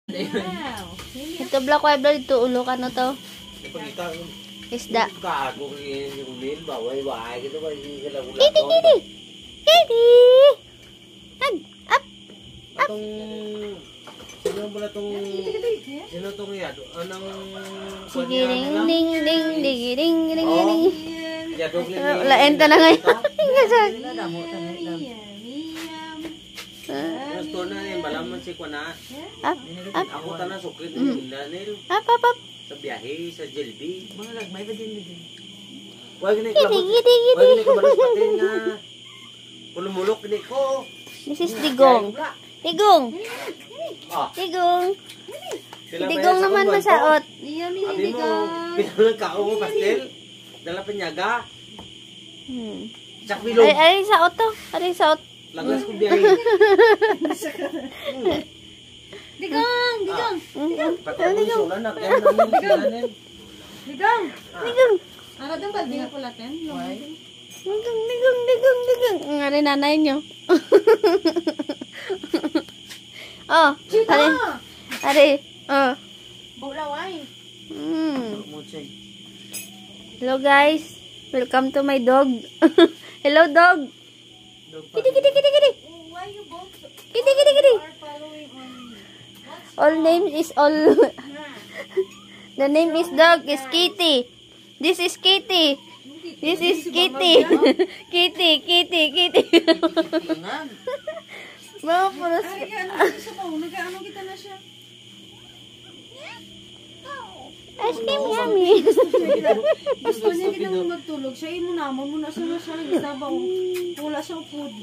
Wow. Ito black wire dito ulo ka na to. Ipakita ko. Isda. Kago yung mail ba? Way gitu ba? Kiti kiti. Kiti. Ag up. Atong sino ba tong sino tong yado? Anong Sige ding ding ding ding ding ding ding. Yado ni. Wala enta na ngayon. Damo tanay. Gusto na yung malaman si Kwana. Up. Ako tanah sukit ni Daniel. Up up up. Sa biyahe sa Jelby. Mga lagmay ba din din? Wag ni Kiti kiti kiti. Wag ni kabalas patin nga. Kulumulok ni ko. This is Digong. Digong. Ah, Digong. Digong naman masaot. Yummy Abi mo, pinalang kao mo pastel. Dala penyaga. Sak bilog. Ay saot to. Ay saot. Lagas ko biyahe. Digong, digong. Patay mo sulan na kaya namin. Digong. Digong. Ano daw ba din pula ten? Digong digong digong digong. Nga rin nanay nyo. Oh, ari. Ari. Oh. Bulaway. Hello guys. Welcome to my dog. Hello dog. Kiti kiti kiti kiti. Why you both Kiti kiti kiti. are following on me? All name is all. The name is dog is Kitty. This is Kitty. This is Kitty. Kitty, Kitty, Kitty. Mga puros. Ay, ano isa mo? Nag-ano kita na siya? Ice cream yummy. Gusto niya kitang magtulog. Siya mo namon mo na siya na siya. Isa ba? Wala siyang food.